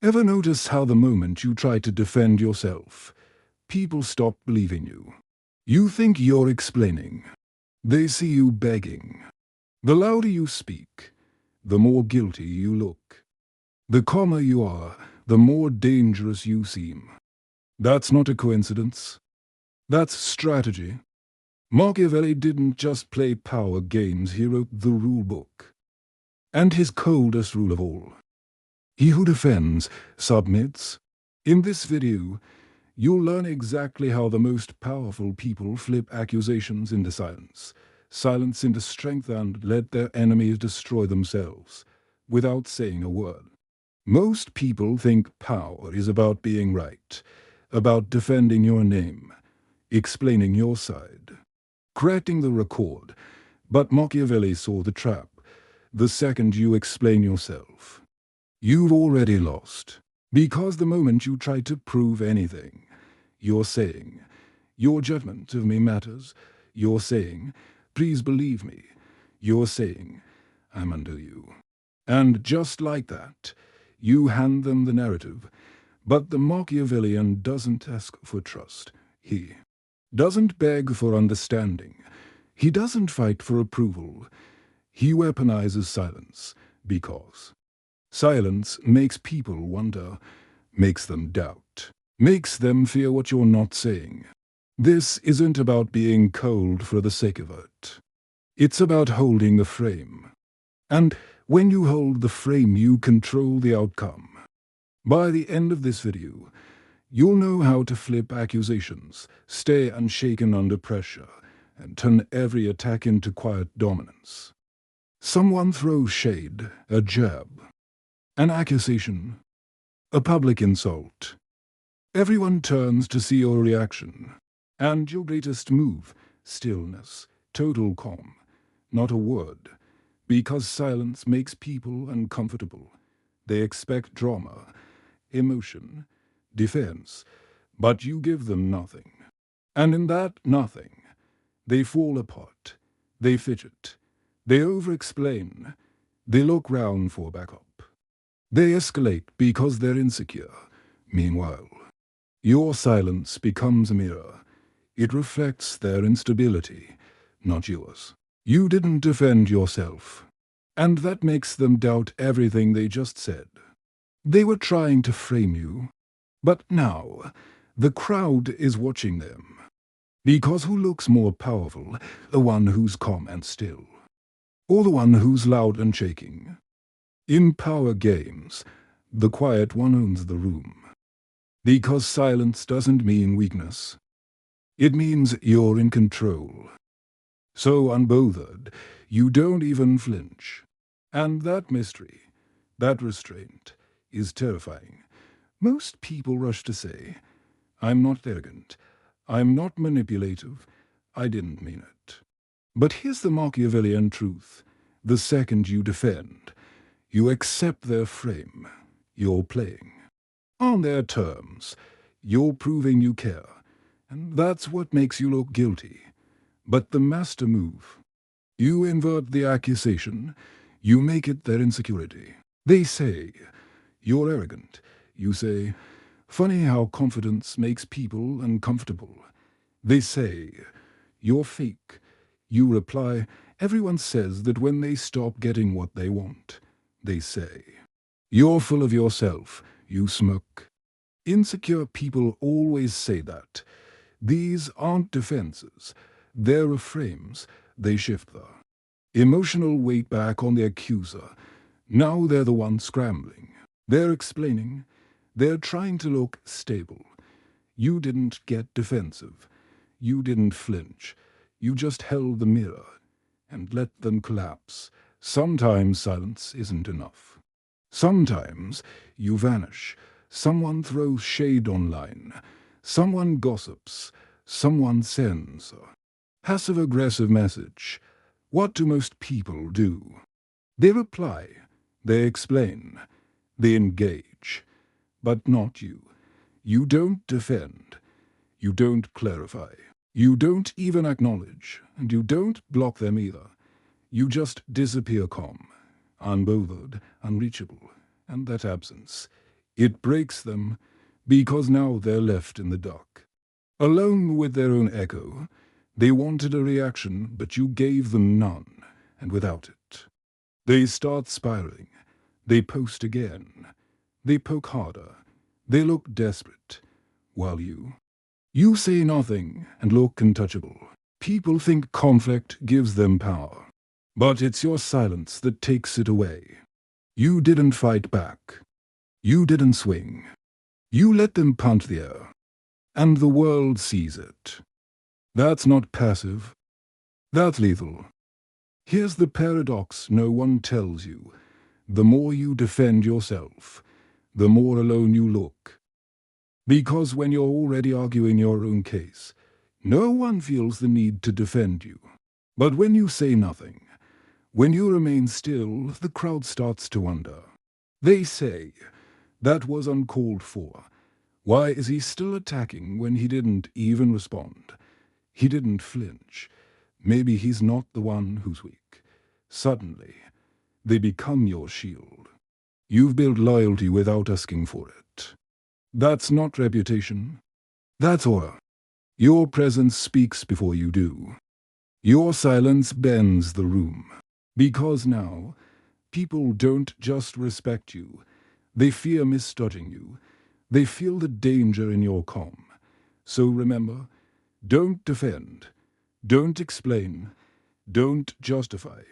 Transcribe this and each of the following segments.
Ever notice how the moment you try to defend yourself, people stop believing you? You think you're explaining. They see you begging. The louder you speak, the more guilty you look. The calmer you are, the more dangerous you seem. That's not a coincidence. That's strategy. Machiavelli didn't just play power games, he wrote the rule book. And his coldest rule of all: he who defends, submits. In this video, you'll learn exactly how the most powerful people flip accusations into silence, silence into strength, and let their enemies destroy themselves, without saying a word. Most people think power is about being right, about defending your name, explaining your side, correcting the record. But Machiavelli saw the trap. The second you explain yourself, you've already lost. Because the moment you try to prove anything, you're saying, your judgment of me matters. You're saying, please believe me. You're saying, I'm under you. And just like that, you hand them the narrative. But the Machiavellian doesn't ask for trust. He doesn't beg for understanding. He doesn't fight for approval. He weaponizes silence, because silence makes people wonder, makes them doubt, makes them fear what you're not saying. This isn't about being cold for the sake of it. It's about holding the frame. And when you hold the frame, you control the outcome. By the end of this video, you'll know how to flip accusations, stay unshaken under pressure, and turn every attack into quiet dominance. Someone throws shade, a jab, an accusation, a public insult. Everyone turns to see your reaction. And your greatest move: stillness, total calm, not a word. Because silence makes people uncomfortable. They expect drama, emotion, defense, but you give them nothing. And in that nothing, they fall apart, they fidget, they over-explain, they look round for backup. They escalate because they're insecure. Meanwhile, your silence becomes a mirror. It reflects their instability, not yours. You didn't defend yourself, and that makes them doubt everything they just said. They were trying to frame you, but now the crowd is watching them. Because who looks more powerful, the one who's calm and still, or the one who's loud and shaking? In power games, the quiet one owns the room. Because silence doesn't mean weakness. It means you're in control. So unbothered, you don't even flinch. And that mystery, that restraint, is terrifying. Most people rush to say, I'm not arrogant, I'm not manipulative, I didn't mean it. But here's the Machiavellian truth. The second you defend, you accept their frame. You're playing on their terms. You're proving you care. And that's what makes you look guilty. But the master move: you invert the accusation, you make it their insecurity. They say, you're arrogant. You say, funny how confidence makes people uncomfortable. They say, you're fake. You reply, everyone says that when they stop getting what they want. They say, you're full of yourself. You smirk. Insecure people always say that. These aren't defenses. They're reframes. They shift the emotional weight back on the accuser. Now they're the ones scrambling. They're explaining. They're trying to look stable. You didn't get defensive. You didn't flinch. You just held the mirror and let them collapse. Sometimes silence isn't enough. Sometimes you vanish. Someone throws shade online. Someone gossips. Someone sends a passive-aggressive message. What do most people do? They reply. They explain. They engage. But not you. You don't defend. You don't clarify. You don't even acknowledge. And you don't block them either. You just disappear calm, unbothered, unreachable. And that absence It breaks them because now they're left in the dark. Alone with their own echo, they wanted a reaction, but you gave them none, and without it, they start spiraling. They post again. They poke harder. They look desperate. While you say nothing and look untouchable. People think conflict gives them power, but it's your silence that takes it away. You didn't fight back. You didn't swing. You let them punt the air, and the world sees it. That's not passive. That's lethal. Here's the paradox no one tells you. The more you defend yourself, the more alone you look. Because when you're already arguing your own case, no one feels the need to defend you. But when you say nothing, when you remain still, the crowd starts to wonder. They say, that was uncalled for. Why is he still attacking when he didn't even respond? He didn't flinch. Maybe he's not the one who's weak. Suddenly, they become your shield. You've built loyalty without asking for it. That's not reputation. That's aura. Your presence speaks before you do. Your silence bends the room. Because now, people don't just respect you. They fear misjudging you. They feel the danger in your calm. So remember, don't defend. Don't explain. Don't justify.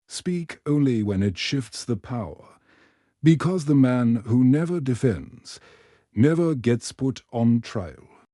Speak only when it shifts the power. Because the man who never defends never gets put on trial.